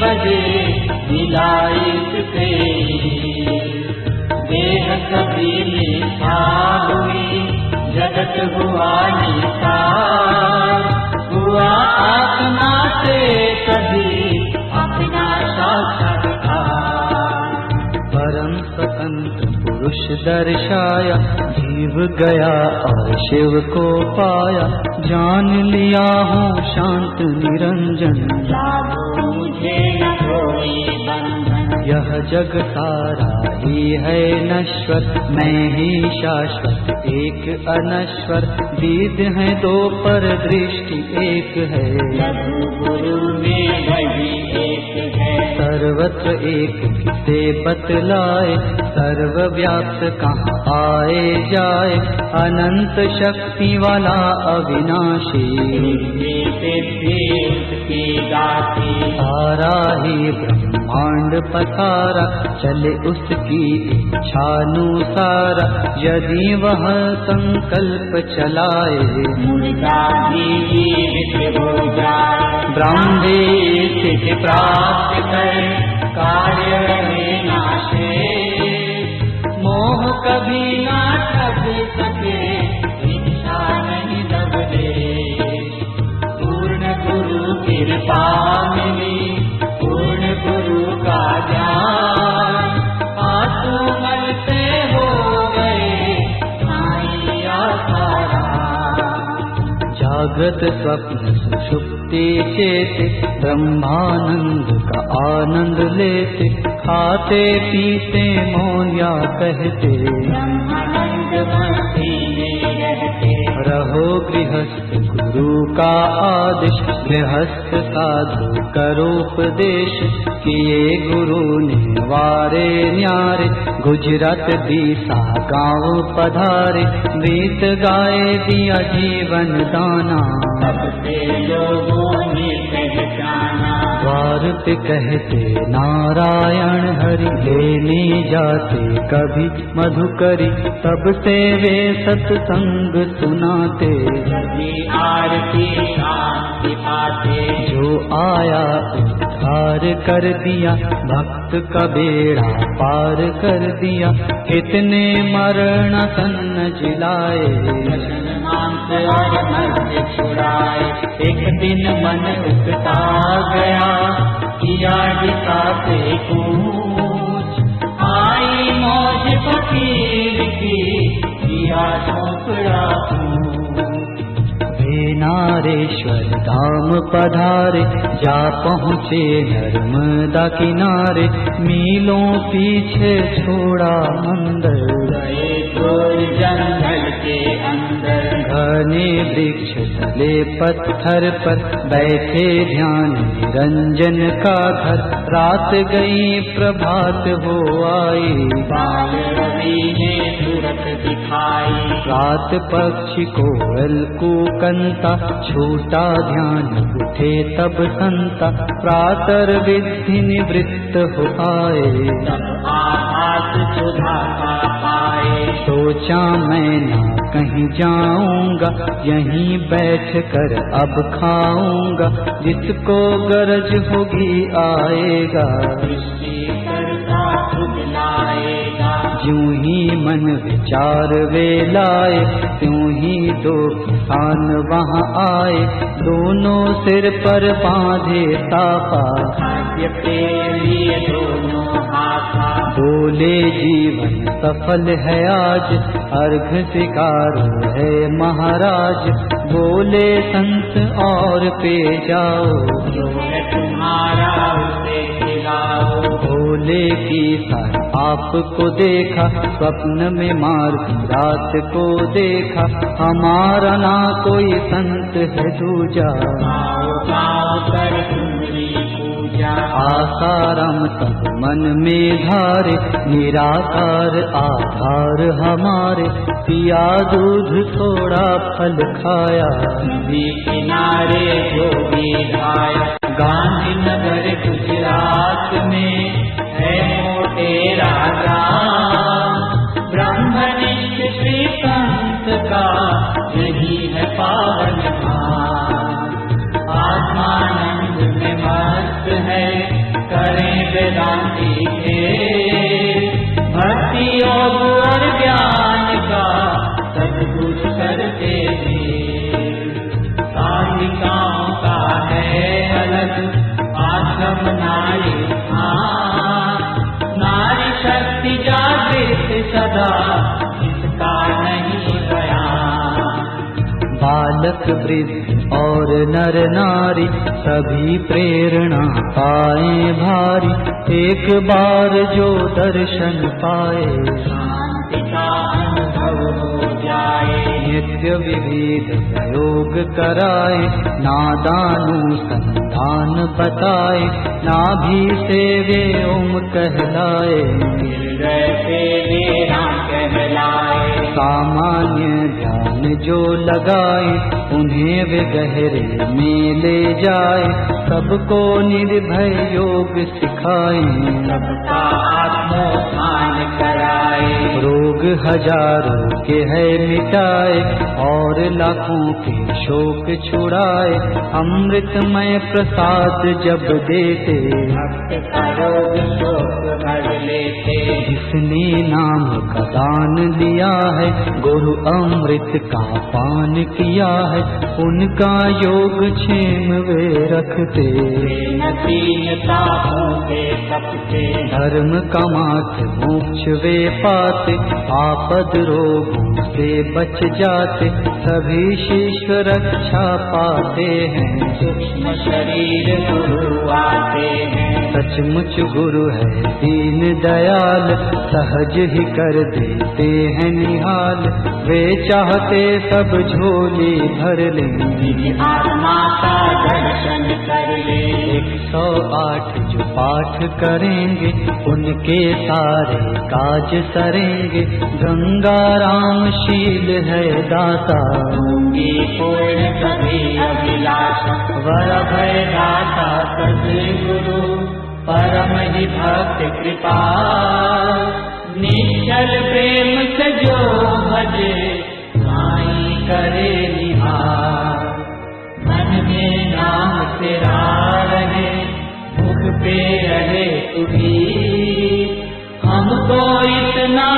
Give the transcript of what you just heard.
बजे मिलाई चुके। देह कभी मिथ्या हुई, जगत हुआ निसार, हुआ आत्मा से कभी अपना साक्षात्कार। परम स्वतंत्र पुरुष दर्शाया, जीव गया और शिव को पाया। जान लिया हूँ शांत निरंजन, लागू मुझे न कोई बंधन। यह जग सारा ही है नश्वर, मैं ही शाश्वत एक अनश्वर। दीद है दो पर दृष्टि एक है, लघु गुरु में वही एक है। सर्वत्र एक किसे बतलाए, सर्वव्याप्त कहाँ आए जाए। अनंत शक्ति वाला अविनाशी, उसकी गाती। सारा ही ब्रह्मांड पसारा, चले उसकी इच्छानुसार। यदि वह संकल्प चलाए, मुर्दा भी जीवित हो जाए। ब्रह्मे स्थिति प्राप्त करे, कार्य में नाशे। मोह कभी ना ठग सके, इच्छा नहीं दबले। पूर्ण गुरु कृपा मिली, पूर्ण गुरु का ज्ञान। आंसू मलते हो गए साईं आसाराम। जागृत स्वप्न सुषुप्ति चेते, ब्रह्मानंद का आनंद लेते। खाते पीते मौन या कहते, ब्रह्मानंद मस्ती में रहते। रहो गृहस्थ गुरु का आदेश, गृहस्थ साधु करोपदेश। किए गुरु ने वारे न्यारे, गुजरात दीसा गाँव पधारे। गीत गाए दिया जीवन दाना, सबसे लोगों ने पहचाना। द्वार पे कहते नारायण हरि, लेने जाते कभी मधुकरी। तब से वे सत्संग सुनाते, कभी आरती शांति पाते। जो आया उद्धार कर दिया, भक्त का बेड़ा पार कर दिया। कितने मरण सन्न जिलाए, मांस और मध्य छुड़ाए। एक दिन मन उकता गया, किया दिशा से कूच। आई मौज फकीर की, किया झोंपड़ा पूछ। वे नारेश्वर धाम पधारे, जा पहुँचे नर्मदा किनारे। मीलों पीछे छोड़ा मंदिर, गए घोर जंगल के अंदर। घने वृक्ष तले पत्थर पर, बैठे ध्यान निरंजन का घर। रात गई प्रभात हो आई, बाल रवि ने सूरत दिखाई। रात पक्षी कोयल कूकंता, छूटा ध्यान उठे तब संता। प्रातर विधि निवृत्त हो आए, तब आभास सुधा का पाए। सोचा मैं ना कहीं जाऊंगा, यहीं बैठ कर अब खाऊंगा। जिसको गरज होगी आएगा, सृष्टि करता खुद लाएगा। ज्यों ही मन विचार वे लाए, त्यों ही दो किसान वहाँ आए। दोनों सिर पर बांधे साफा, खाद्य के लिए दोनों हाथा। बोले जीवन सफल है आज, अर्घ स्वीकारो है महाराज। बोले संत और पे जाओ, जो है तुम्हारा उसे खिलाओ। बोले की सर आपको देखा, स्वप्न में मार्ग रात को देखा। हमारा ना कोई संत है दूजा, गाओ गाओ कर तुम्हारी पूजा। आसाराम सब मन में धारे, निराकार आधार हमारे। पिया दूध थोड़ा फल खाया, नदी किनारे जो भी खाया। गांधीनगर गुजरात में है मोटेरा ग्राम। ब्रह्मनिष्ठ श्री संत का यही है पावन धाम। आत्मानंद में मस्त है परम नारी। नारी शक्ति जागृत सदा, इसका नहीं गया। बालक वृद्ध और नर नारी सभी प्रेरणा पाए भारी। एक बार जो दर्शन पाए, शांति का अनुभव हो जाए। नित्य विविध प्रयोग कराए, नादानु संतान बताए। नाभि से वे ओम कहलाए, हृदय से वे राम कहलाए। सामान्य ध्यान जो लगाए, उन्हें वे गहरे में ले जाए। सबको निर्भय योग सिखाए, सबका आत्मोत्थान कराए। रोग हजारों के है मिटाए, और लाखों के शोक छुड़ाए। अमृतमय प्रसाद जब देते, भक्त का रोग शोक भर लेते। जिसने नाम का दान लिया है, गुरु अमृत का पान किया है। उनका योग क्षेम वे रखते, धर्म का मार्ग मोक्ष वे पाते। आपद रोगों से बच जाते, सभी शिष्य रक्षा पाते हैं। सूक्ष्म शरीर गुरु आते हैं। सचमुच गुरु है दीन दयाल, सहज ही कर देते हैं निहाल। वे चाहते सब झोली भर लें, आत्मा का दर्शन कर ले। 108 जो पाठ करेंगे, उनके सारे काज सरेंगे। गंगा राम शील है दाता, होंगी पूर्ण सभी अभिलाषा। वर भय दाता सद्गुरु, परम ही भक्त कृपा। निश्चल प्रेम से जो भजे, साईं करे निहार। मन में नाम तेरा रहे, मुख पे रहे तू भी। हमको इतना